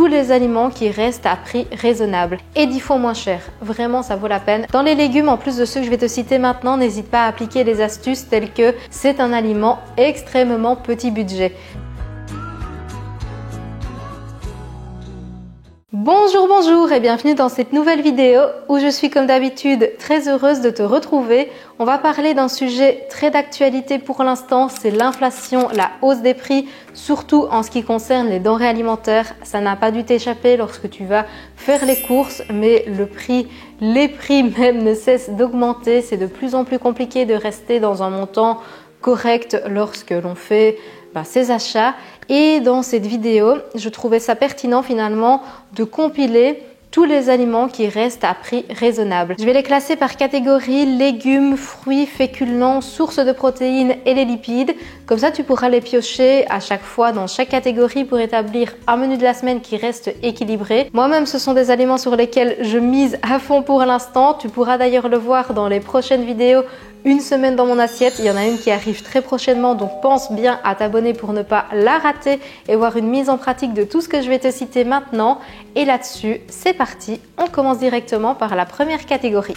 tous les aliments qui restent à prix raisonnable et 10 fois moins cher. Vraiment, ça vaut la peine. Dans les légumes, en plus de ceux que je vais te citer maintenant, n'hésite pas à appliquer les astuces telles que c'est un aliment extrêmement petit budget. Bonjour et bienvenue dans cette nouvelle vidéo où je suis comme d'habitude très heureuse de te retrouver. On va parler d'un sujet très d'actualité pour l'instant, c'est l'inflation, la hausse des prix, surtout en ce qui concerne les denrées alimentaires. Ça n'a pas dû t'échapper lorsque tu vas faire les courses, mais les prix même ne cessent d'augmenter. C'est de plus en plus compliqué de rester dans un montant correct lorsque l'on fait ses achats. Et dans cette vidéo, je trouvais ça pertinent finalement de compiler tous les aliments qui restent à prix raisonnable. Je vais les classer par catégorie légumes, fruits, féculents, sources de protéines et les lipides. Comme ça, tu pourras les piocher à chaque fois dans chaque catégorie pour établir un menu de la semaine qui reste équilibré. Moi-même, ce sont des aliments sur lesquels je mise à fond pour l'instant. Tu pourras d'ailleurs le voir dans les prochaines vidéos. Une semaine dans mon assiette, il y en a une qui arrive très prochainement, donc pense bien à t'abonner pour ne pas la rater et voir une mise en pratique de tout ce que je vais te citer maintenant. Et là-dessus, c'est parti, on commence directement par la première catégorie.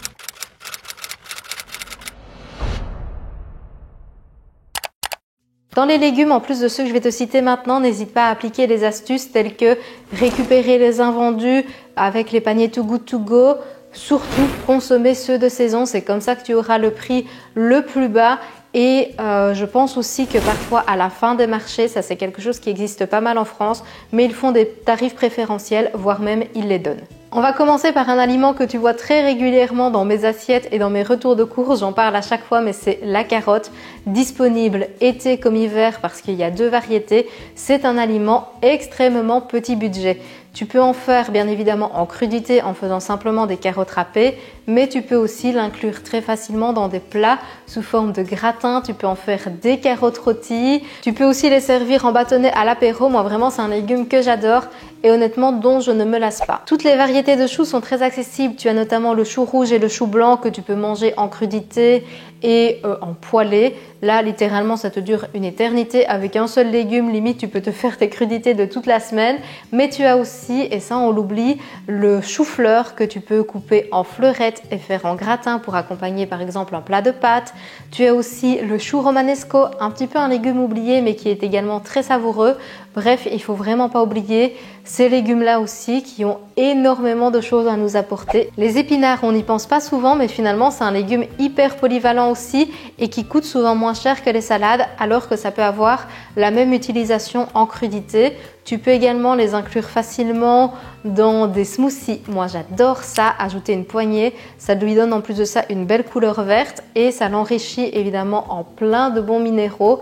Dans les légumes, en plus de ceux que je vais te citer maintenant, n'hésite pas à appliquer les astuces telles que récupérer les invendus avec les paniers Too Good To Go. Surtout consommer ceux de saison, c'est comme ça que tu auras le prix le plus bas. Et je pense aussi que parfois à la fin des marchés, ça c'est quelque chose qui existe pas mal en France, mais ils font des tarifs préférentiels, voire même ils les donnent. On va commencer par un aliment que tu vois très régulièrement dans mes assiettes et dans mes retours de course, j'en parle à chaque fois, mais c'est la carotte, disponible été comme hiver parce qu'il y a deux variétés. C'est un aliment extrêmement petit budget. Tu peux en faire bien évidemment en crudité en faisant simplement des carottes râpées, mais tu peux aussi l'inclure très facilement dans des plats sous forme de gratin. Tu peux en faire des carottes rôties. Tu peux aussi les servir en bâtonnet à l'apéro. Moi vraiment c'est un légume que j'adore et honnêtement dont je ne me lasse pas. Toutes les variétés de choux sont très accessibles. Tu as notamment le chou rouge et le chou blanc que tu peux manger en crudité et en poêlé. Là littéralement ça te dure une éternité avec un seul légume, limite tu peux te faire tes crudités de toute la semaine. Mais tu as aussi, et ça on l'oublie, le chou-fleur que tu peux couper en fleurettes et faire en gratin pour accompagner par exemple un plat de pâtes. Tu as aussi le chou romanesco, un petit peu un légume oublié mais qui est également très savoureux. Bref, il faut vraiment pas oublier ces légumes-là aussi qui ont énormément de choses à nous apporter. Les épinards, on n'y pense pas souvent, mais finalement c'est un légume hyper polyvalent aussi et qui coûte souvent moins cher que les salades alors que ça peut avoir la même utilisation en crudité. Tu peux également les inclure facilement dans des smoothies. Moi j'adore ça, ajouter une poignée, ça lui donne en plus de ça une belle couleur verte et ça l'enrichit évidemment en plein de bons minéraux.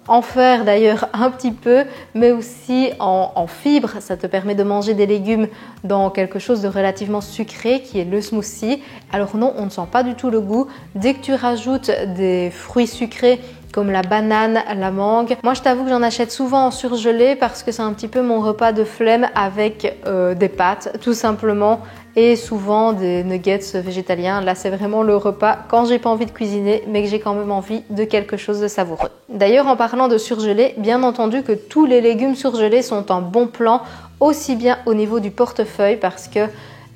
En fer d'ailleurs un petit peu, mais aussi en fibres. Ça te permet de manger des légumes dans quelque chose de relativement sucré qui est le smoothie. Alors non, on ne sent pas du tout le goût. Dès que tu rajoutes des fruits sucrés comme la banane, la mangue. Moi je t'avoue que j'en achète souvent en surgelé parce que c'est un petit peu mon repas de flemme avec des pâtes tout simplement et souvent des nuggets végétaliens. Là c'est vraiment le repas quand j'ai pas envie de cuisiner mais que j'ai quand même envie de quelque chose de savoureux. D'ailleurs en parlant de surgelé, bien entendu que tous les légumes surgelés sont un bon plan aussi bien au niveau du portefeuille parce que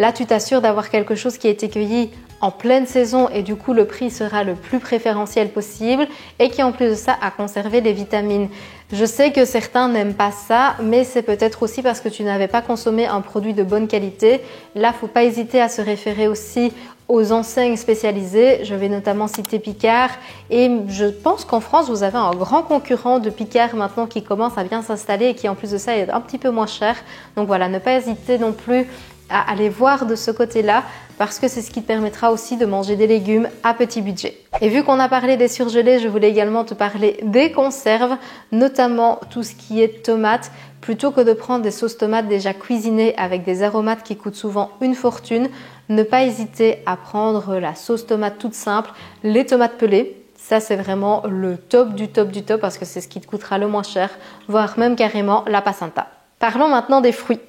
là tu t'assures d'avoir quelque chose qui a été cueilli en pleine saison et du coup le prix sera le plus préférentiel possible et qui en plus de ça a conservé les vitamines. Je sais que certains n'aiment pas ça, mais c'est peut-être aussi parce que tu n'avais pas consommé un produit de bonne qualité. Là, faut pas hésiter à se référer aussi aux enseignes spécialisées. Je vais notamment citer Picard et je pense qu'en France, vous avez un grand concurrent de Picard maintenant qui commence à bien s'installer et qui en plus de ça est un petit peu moins cher. Donc voilà, ne pas hésiter non plus à aller voir de ce côté-là parce que c'est ce qui te permettra aussi de manger des légumes à petit budget. Et vu qu'on a parlé des surgelés, je voulais également te parler des conserves, notamment tout ce qui est tomates. Plutôt que de prendre des sauces tomates déjà cuisinées avec des aromates qui coûtent souvent une fortune, ne pas hésiter à prendre la sauce tomate toute simple, les tomates pelées. Ça, c'est vraiment le top du top du top parce que c'est ce qui te coûtera le moins cher, voire même carrément la passata. Parlons maintenant des fruits.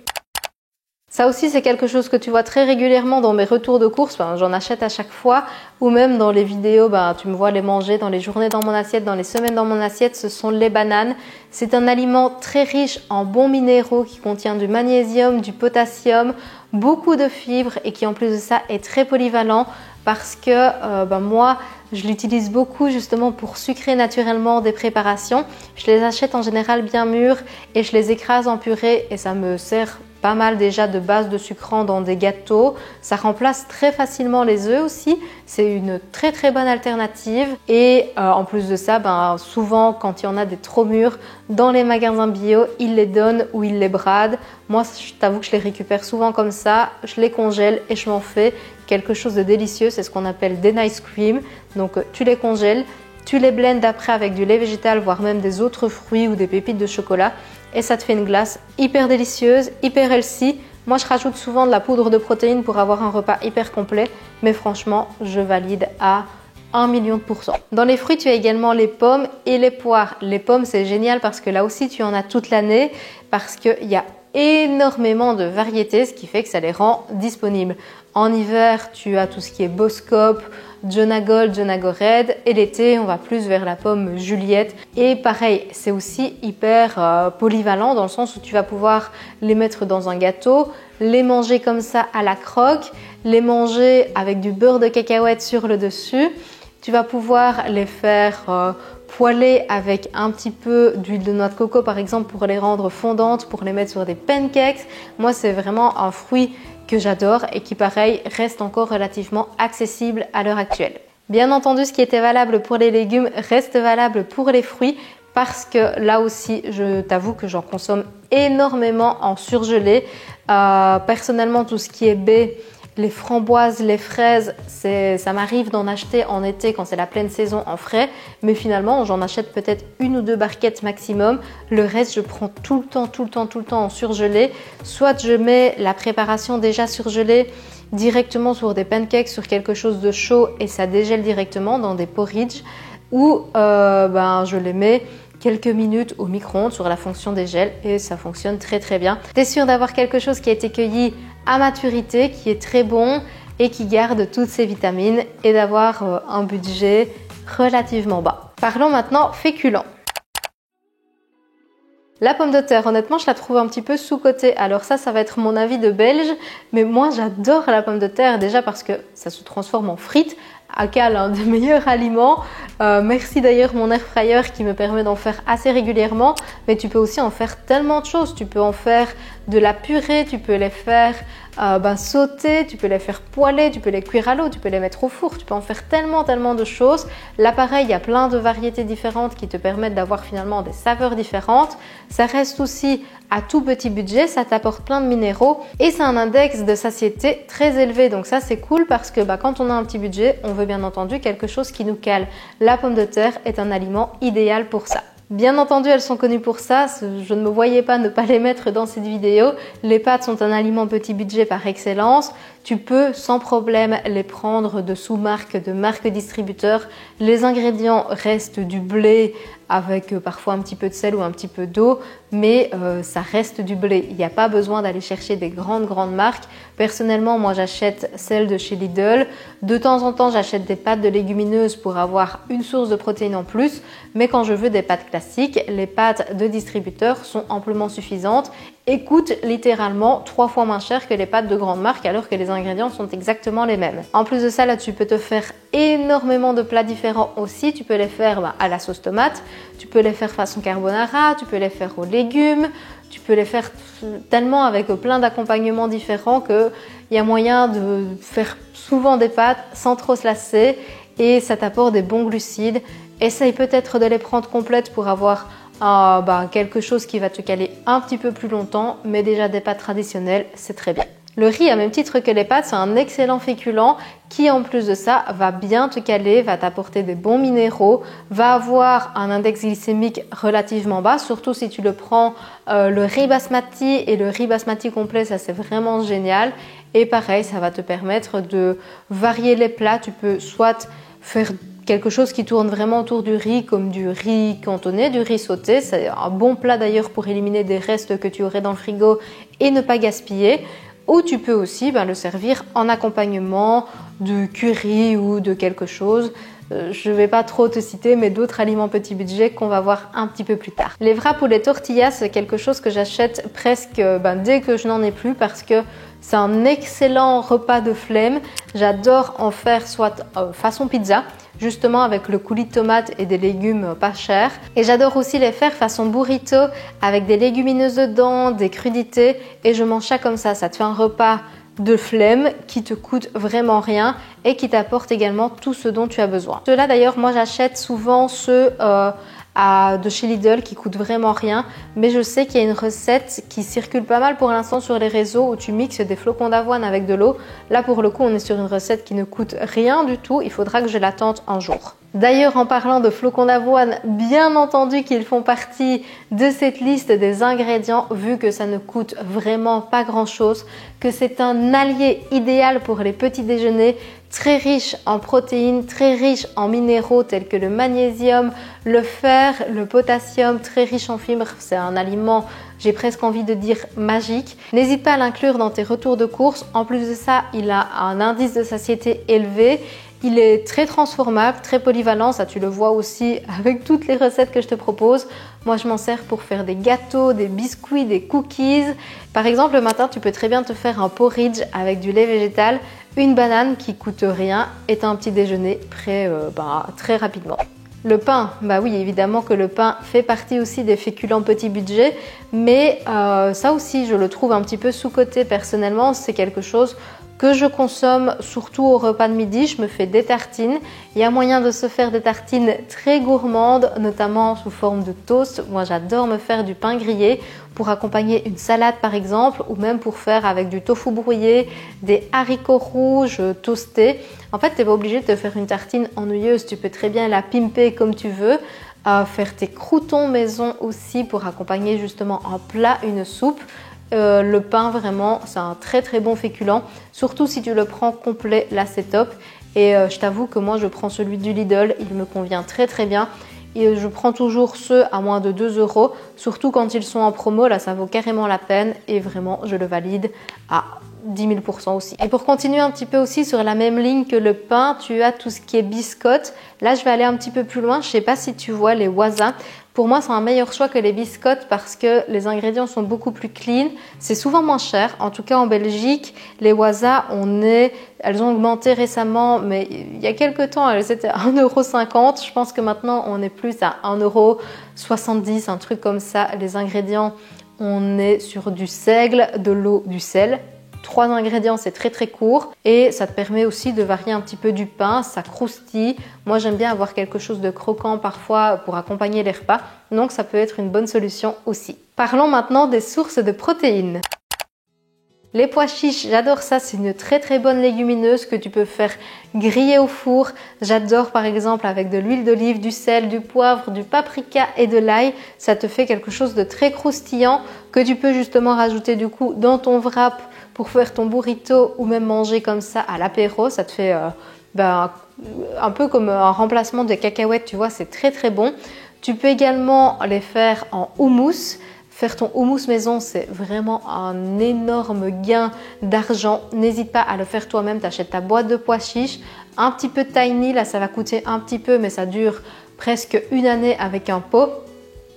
Ça aussi, c'est quelque chose que tu vois très régulièrement dans mes retours de course. J'en achète à chaque fois ou même dans les vidéos, tu me vois les manger dans les journées dans mon assiette, dans les semaines dans mon assiette. Ce sont les bananes. C'est un aliment très riche en bons minéraux qui contient du magnésium, du potassium, beaucoup de fibres et qui en plus de ça est très polyvalent parce que moi, je l'utilise beaucoup justement pour sucrer naturellement des préparations. Je les achète en général bien mûrs et je les écrase en purée et ça me sert pas mal déjà de base de sucrant dans des gâteaux. Ça remplace très facilement les œufs aussi. C'est une très très bonne alternative. Et en plus de ça, souvent quand il y en a des trop mûrs, dans les magasins bio, ils les donnent ou ils les bradent. Moi, je t'avoue que je les récupère souvent comme ça. Je les congèle et je m'en fais quelque chose de délicieux. C'est ce qu'on appelle des nice cream. Donc tu les congèles, tu les blends après avec du lait végétal, voire même des autres fruits ou des pépites de chocolat. Et ça te fait une glace hyper délicieuse, hyper healthy. Moi, je rajoute souvent de la poudre de protéines pour avoir un repas hyper complet. Mais franchement, je valide à 1 000 000%. Dans les fruits, tu as également les pommes et les poires. Les pommes, c'est génial parce que là aussi, tu en as toute l'année. Parce qu'il y a énormément de variétés, ce qui fait que ça les rend disponibles. En hiver, tu as tout ce qui est Boskop, Jonah Gold, Jonah Go Red. Et l'été, on va plus vers la pomme Juliette. Et pareil, c'est aussi hyper polyvalent dans le sens où tu vas pouvoir les mettre dans un gâteau, les manger comme ça à la croque, les manger avec du beurre de cacahuète sur le dessus. Tu vas pouvoir les faire poêler avec un petit peu d'huile de noix de coco par exemple pour les rendre fondantes, pour les mettre sur des pancakes. Moi, c'est vraiment un fruit que j'adore et qui pareil reste encore relativement accessible à l'heure actuelle. Bien entendu, ce qui était valable pour les légumes reste valable pour les fruits parce que là aussi, je t'avoue que j'en consomme énormément en surgelé. Personnellement, tout ce qui est baies, les framboises, les fraises, ça m'arrive d'en acheter en été quand c'est la pleine saison en frais. Mais finalement, j'en achète peut-être 1 ou 2 barquettes maximum. Le reste, je prends tout le temps en surgelé. Soit je mets la préparation déjà surgelée directement sur des pancakes, sur quelque chose de chaud et ça dégèle directement dans des porridge. Ou je les mets quelques minutes au micro-ondes sur la fonction dégel et ça fonctionne très très bien. Tu es sûr d'avoir quelque chose qui a été cueilli à maturité, qui est très bon et qui garde toutes ses vitamines et d'avoir un budget relativement bas. Parlons maintenant féculents. La pomme de terre, honnêtement, je la trouve un petit peu sous-cotée. Alors ça va être mon avis de belge, mais moi j'adore la pomme de terre déjà parce que ça se transforme en frites. Acal, l'un des meilleurs aliments. Merci d'ailleurs mon air fryer qui me permet d'en faire assez régulièrement. Mais tu peux aussi en faire tellement de choses. Tu peux en faire de la purée, tu peux les faire sauter, tu peux les faire poêler, tu peux les cuire à l'eau, tu peux les mettre au four. Tu peux en faire tellement de choses. Là pareil, il y a plein de variétés différentes qui te permettent d'avoir finalement des saveurs différentes. Ça reste aussi à tout petit budget, ça t'apporte plein de minéraux et c'est un index de satiété très élevé. Donc ça c'est cool parce que quand on a un petit budget, on veut bien entendu quelque chose qui nous cale. La pomme de terre est un aliment idéal pour ça. Bien entendu, elles sont connues pour ça. Je ne me voyais pas ne pas les mettre dans cette vidéo. Les pâtes sont un aliment petit budget par excellence. Tu peux sans problème les prendre de sous-marque, de marque distributeur. Les ingrédients restent du blé avec parfois un petit peu de sel ou un petit peu d'eau, mais ça reste du blé. Il n'y a pas besoin d'aller chercher des grandes marques. Personnellement, moi j'achète celles de chez Lidl. De temps en temps, j'achète des pâtes de légumineuses pour avoir une source de protéines en plus. Mais quand je veux des pâtes classiques, les pâtes de distributeur sont amplement suffisantes et coûtent littéralement 3 fois moins cher que les pâtes de grande marque alors que les ingrédients sont exactement les mêmes. En plus de ça, là tu peux te faire énormément de plats différents aussi. Tu peux les faire à la sauce tomate, tu peux les faire façon carbonara, tu peux les faire aux légumes, tu peux les faire tellement avec plein d'accompagnements différents qu'il y a moyen de faire souvent des pâtes sans trop se lasser et ça t'apporte des bons glucides. Essaye peut-être de les prendre complètes pour avoir quelque chose qui va te caler un petit peu plus longtemps, mais déjà des pâtes traditionnelles, c'est très bien. Le riz, à même titre que les pâtes, c'est un excellent féculent qui, en plus de ça, va bien te caler, va t'apporter des bons minéraux, va avoir un index glycémique relativement bas, surtout si tu le prends le riz basmati et le riz basmati complet, ça c'est vraiment génial. Et pareil, ça va te permettre de varier les plats. Tu peux soit faire quelque chose qui tourne vraiment autour du riz, comme du riz cantonné, du riz sauté. C'est un bon plat d'ailleurs pour éliminer des restes que tu aurais dans le frigo et ne pas gaspiller. Ou tu peux aussi le servir en accompagnement de curry ou de quelque chose. Je ne vais pas trop te citer, mais d'autres aliments petit budget qu'on va voir un petit peu plus tard. Les wraps ou les tortillas, c'est quelque chose que j'achète presque dès que je n'en ai plus parce que c'est un excellent repas de flemme. J'adore en faire soit façon pizza, justement avec le coulis de tomates et des légumes pas chers. Et j'adore aussi les faire façon burrito avec des légumineuses dedans, des crudités. Et je mange ça comme ça te fait un repas de flemme qui te coûte vraiment rien et qui t'apporte également tout ce dont tu as besoin. Ceux-là d'ailleurs, moi j'achète souvent ceux de chez Lidl qui coûtent vraiment rien, mais je sais qu'il y a une recette qui circule pas mal pour l'instant sur les réseaux où tu mixes des flocons d'avoine avec de l'eau. Là pour le coup on est sur une recette qui ne coûte rien du tout, il faudra que je la tente un jour. D'ailleurs, en parlant de flocons d'avoine, bien entendu qu'ils font partie de cette liste des ingrédients, vu que ça ne coûte vraiment pas grand-chose, que c'est un allié idéal pour les petits déjeuners, très riche en protéines, très riche en minéraux tels que le magnésium, le fer, le potassium, très riche en fibres. C'est un aliment, j'ai presque envie de dire magique. N'hésite pas à l'inclure dans tes retours de course. En plus de ça, il a un indice de satiété élevé. Il est très transformable, très polyvalent, ça tu le vois aussi avec toutes les recettes que je te propose. Moi je m'en sers pour faire des gâteaux, des biscuits, des cookies. Par exemple le matin tu peux très bien te faire un porridge avec du lait végétal, une banane qui coûte rien et un petit déjeuner prêt très rapidement. Le pain, oui évidemment que le pain fait partie aussi des féculents petit budget, mais ça aussi je le trouve un petit peu sous-coté personnellement, c'est quelque chose que je consomme surtout au repas de midi. Je me fais des tartines. Il y a moyen de se faire des tartines très gourmandes, notamment sous forme de toast. Moi, j'adore me faire du pain grillé pour accompagner une salade par exemple, ou même pour faire avec du tofu brouillé, des haricots rouges toastés. En fait, tu n'es pas obligé de te faire une tartine ennuyeuse. Tu peux très bien la pimper comme tu veux. Faire tes croûtons maison aussi pour accompagner justement un plat, une soupe. Le pain vraiment c'est un très très bon féculent, surtout si tu le prends complet, là c'est top. Et je t'avoue que moi je prends celui du Lidl, il me convient très très bien. Et je prends toujours ceux à moins de 2 €, surtout quand ils sont en promo, là ça vaut carrément la peine et vraiment je le valide à 10 000 % aussi. Et pour continuer un petit peu aussi sur la même ligne que le pain, tu as tout ce qui est biscottes. Là je vais aller un petit peu plus loin, je ne sais pas si tu vois les Waza. Pour moi, c'est un meilleur choix que les biscottes parce que les ingrédients sont beaucoup plus clean. C'est souvent moins cher. En tout cas, en Belgique, les Waza, elles ont augmenté récemment, mais il y a quelques temps, elles étaient à 1,50 €. Je pense que maintenant, on est plus à 1,70 €, un truc comme ça. Les ingrédients, on est sur du seigle, de l'eau, du sel. 3 ingrédients, c'est très très court et ça te permet aussi de varier un petit peu du pain, ça croustille. Moi j'aime bien avoir quelque chose de croquant parfois pour accompagner les repas, donc ça peut être une bonne solution aussi. Parlons maintenant des sources de protéines. Les pois chiches, j'adore ça, c'est une très très bonne légumineuse que tu peux faire griller au four. J'adore par exemple avec de l'huile d'olive, du sel, du poivre, du paprika et de l'ail. Ça te fait quelque chose de très croustillant que tu peux justement rajouter du coup dans ton wrap pour faire ton burrito ou même manger comme ça à l'apéro. Ça te fait un peu comme un remplacement des cacahuètes, tu vois, c'est très très bon. Tu peux également les faire en houmous. Faire ton houmous maison, c'est vraiment un énorme gain d'argent. N'hésite pas à le faire toi-même. Tu achètes ta boîte de pois chiches, un petit peu tiny, là ça va coûter un petit peu, mais ça dure presque une année avec un pot.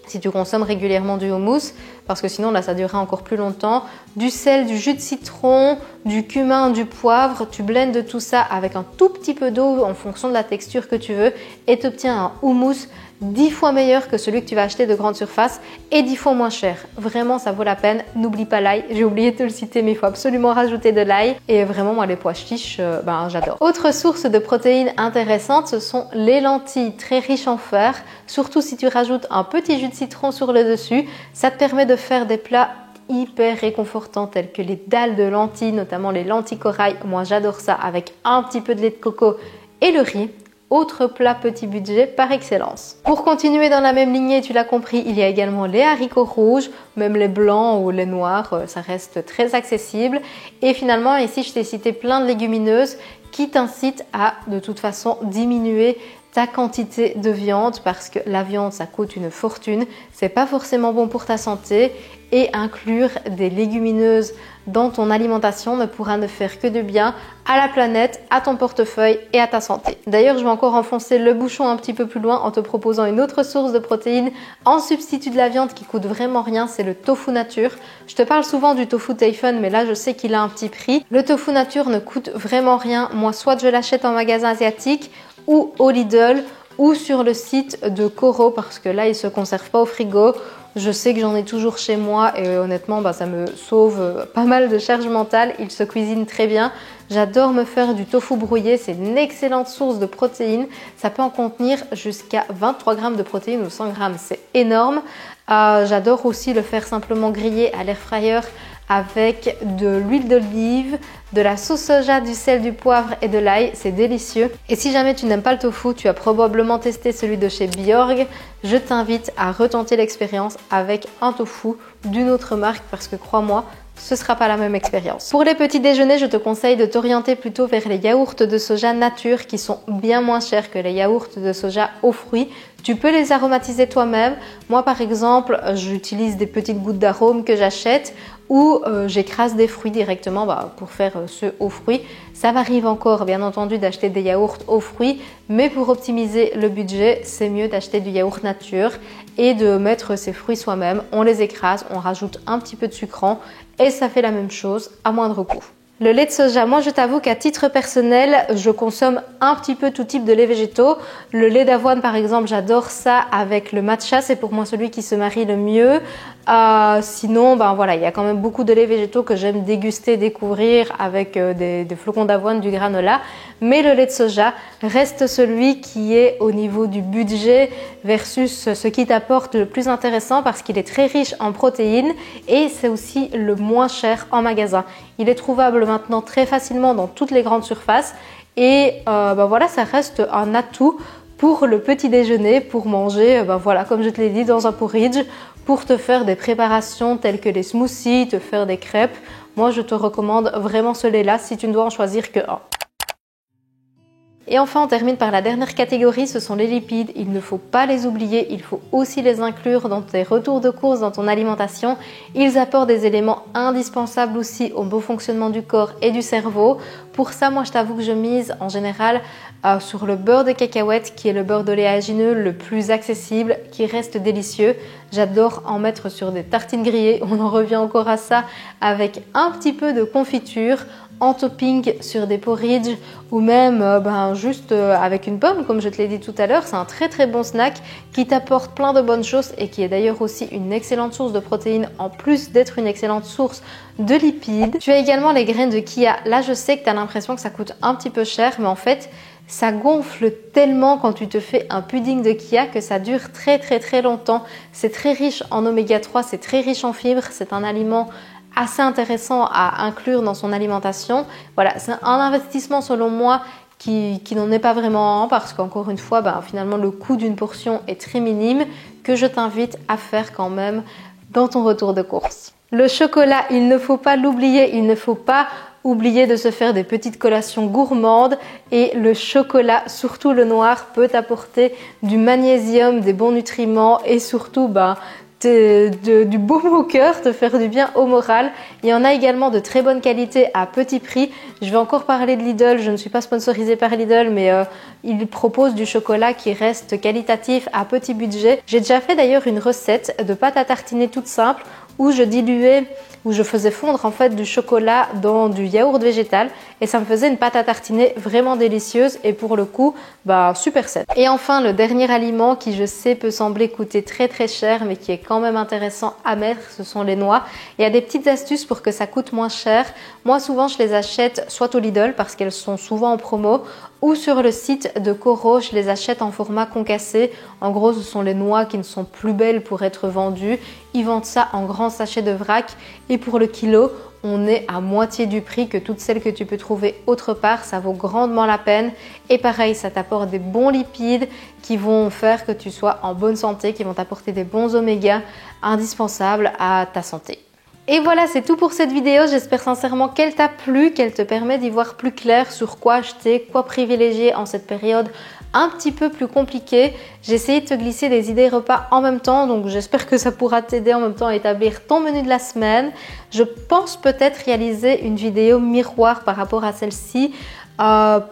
Si tu consommes régulièrement du houmous, parce que sinon là ça durera encore plus longtemps. Du sel, du jus de citron, du cumin, du poivre, tu blendes tout ça avec un tout petit peu d'eau en fonction de la texture que tu veux et tu obtiens un houmous 10 fois meilleur que celui que tu vas acheter de grande surface et 10 fois moins cher. Vraiment, ça vaut la peine. N'oublie pas l'ail. J'ai oublié de te le citer, mais il faut absolument rajouter de l'ail. Et vraiment, moi, les pois chiches, j'adore. Autre source de protéines intéressante, ce sont les lentilles, très riches en fer. Surtout si tu rajoutes un petit jus de citron sur le dessus. Ça te permet de faire des plats hyper réconfortants tels que les dalles de lentilles, notamment les lentilles corail. Moi, j'adore ça avec un petit peu de lait de coco et le riz. Autre plat petit budget par excellence. Pour continuer dans la même lignée, tu l'as compris, il y a également les haricots rouges, même les blancs ou les noirs, ça reste très accessible. Et finalement, ici, je t'ai cité plein de légumineuses qui t'incitent à, de toute façon, diminuer ta quantité de viande parce que la viande ça coûte une fortune, c'est pas forcément bon pour ta santé et inclure des légumineuses dans ton alimentation ne pourra ne faire que du bien à la planète, à ton portefeuille et à ta santé. D'ailleurs, je vais encore enfoncer le bouchon un petit peu plus loin en te proposant une autre source de protéines en substitut de la viande qui coûte vraiment rien, c'est le tofu nature. Je te parle souvent du tofu Typhon, mais là je sais qu'il a un petit prix. Le tofu nature ne coûte vraiment rien. Moi, soit je l'achète en magasin asiatique ou au Lidl ou sur le site de Coro parce que là, il ne se conserve pas au frigo. Je sais que j'en ai toujours chez moi et honnêtement, ça me sauve pas mal de charge mentale. Il se cuisine très bien. J'adore me faire du tofu brouillé. C'est une excellente source de protéines. Ça peut en contenir jusqu'à 23 grammes de protéines ou 100 grammes. C'est énorme. J'adore aussi le faire simplement griller à l'air fryer avec de l'huile d'olive, de la sauce soja, du sel, du poivre et de l'ail. C'est délicieux. Et si jamais tu n'aimes pas le tofu, tu as probablement testé celui de chez Bjorg. Je t'invite à retenter l'expérience avec un tofu d'une autre marque parce que crois-moi, ce ne sera pas la même expérience. Pour les petits déjeuners, je te conseille de t'orienter plutôt vers les yaourts de soja nature qui sont bien moins chers que les yaourts de soja aux fruits. Tu peux les aromatiser toi-même. Moi par exemple, j'utilise des petites gouttes d'arôme que j'achète ou j'écrase des fruits directement pour faire ceux aux fruits. Ça m'arrive encore bien entendu d'acheter des yaourts aux fruits, mais pour optimiser le budget, c'est mieux d'acheter du yaourt nature et de mettre ses fruits soi-même. On les écrase, on rajoute un petit peu de sucrant et ça fait la même chose à moindre coût. Le lait de soja, moi je t'avoue qu'à titre personnel, je consomme un petit peu tout type de lait végétaux. Le lait d'avoine par exemple, j'adore ça avec le matcha, c'est pour moi celui qui se marie le mieux. Sinon, voilà, il y a quand même beaucoup de laits végétaux que j'aime déguster, découvrir avec des flocons d'avoine, du granola. Mais le lait de soja reste celui qui est au niveau du budget versus ce qui t'apporte le plus intéressant parce qu'il est très riche en protéines et c'est aussi le moins cher en magasin. Il est trouvable maintenant très facilement dans toutes les grandes surfaces et voilà, ça reste un atout pour le petit déjeuner, pour manger, voilà, comme je te l'ai dit, dans un porridge, pour te faire des préparations telles que les smoothies, te faire des crêpes. Moi, je te recommande vraiment ce lait-là si tu ne dois en choisir que un. Et enfin, on termine par la dernière catégorie, ce sont les lipides. Il ne faut pas les oublier, il faut aussi les inclure dans tes retours de course, dans ton alimentation. Ils apportent des éléments indispensables aussi au bon fonctionnement du corps et du cerveau. Pour ça, moi, je t'avoue que je mise en général sur le beurre de cacahuète, qui est le beurre d'oléagineux le plus accessible, qui reste délicieux. J'adore en mettre sur des tartines grillées, on en revient encore à ça, avec un petit peu de confiture, en topping sur des porridge ou même juste avec une pomme comme je te l'ai dit tout à l'heure. C'est un très très bon snack qui t'apporte plein de bonnes choses et qui est d'ailleurs aussi une excellente source de protéines en plus d'être une excellente source de lipides. Tu as également les graines de chia. Là je sais que tu as l'impression que ça coûte un petit peu cher mais en fait ça gonfle tellement quand tu te fais un pudding de chia que ça dure très très très longtemps. C'est très riche en oméga 3, c'est très riche en fibres, c'est un aliment assez intéressant à inclure dans son alimentation. Voilà, c'est un investissement selon moi qui n'en est pas vraiment un parce qu'encore une fois, finalement le coût d'une portion est très minime que je t'invite à faire quand même dans ton retour de course. Le chocolat, il ne faut pas l'oublier, il ne faut pas oublier de se faire des petites collations gourmandes et le chocolat, surtout le noir, peut apporter du magnésium, des bons nutriments et surtout du baume au cœur, te faire du bien au moral. Il y en a également de très bonne qualité à petit prix. Je vais encore parler de Lidl, je ne suis pas sponsorisée par Lidl mais ils proposent du chocolat qui reste qualitatif à petit budget. J'ai déjà fait d'ailleurs une recette de pâte à tartiner toute simple où je faisais fondre en fait du chocolat dans du yaourt végétal et ça me faisait une pâte à tartiner vraiment délicieuse et pour le coup super saine. Et enfin le dernier aliment qui je sais peut sembler coûter très très cher mais qui est quand même intéressant à mettre, ce sont les noix. Il y a des petites astuces pour que ça coûte moins cher. Moi souvent je les achète soit au Lidl parce qu'elles sont souvent en promo ou sur le site de Coro, je les achète en format concassé. En gros, ce sont les noix qui ne sont plus belles pour être vendues. Ils vendent ça en grands sachets de vrac et pour le kilo, on est à moitié du prix que toutes celles que tu peux trouver autre part. Ça vaut grandement la peine. Et pareil, ça t'apporte des bons lipides qui vont faire que tu sois en bonne santé, qui vont t'apporter des bons oméga indispensables à ta santé. Et voilà, c'est tout pour cette vidéo. J'espère sincèrement qu'elle t'a plu, qu'elle te permet d'y voir plus clair sur quoi acheter, quoi privilégier en cette période un petit peu plus compliqué. J'ai essayé de te glisser des idées repas en même temps, donc j'espère que ça pourra t'aider en même temps à établir ton menu de la semaine. Je pense peut-être réaliser une vidéo miroir par rapport à celle-ci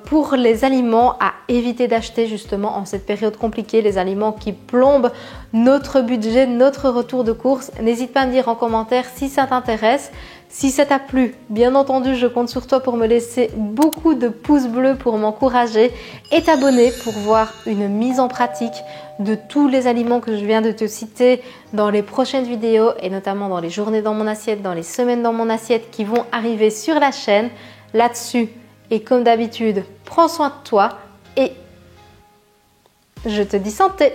pour les aliments à éviter d'acheter justement en cette période compliquée, les aliments qui plombent notre budget, notre retour de course. N'hésite pas à me dire en commentaire si ça t'intéresse. Si ça t'a plu, bien entendu, je compte sur toi pour me laisser beaucoup de pouces bleus pour m'encourager et t'abonner pour voir une mise en pratique de tous les aliments que je viens de te citer dans les prochaines vidéos et notamment dans les journées dans mon assiette, dans les semaines dans mon assiette qui vont arriver sur la chaîne. Là-dessus, et comme d'habitude, prends soin de toi et je te dis santé!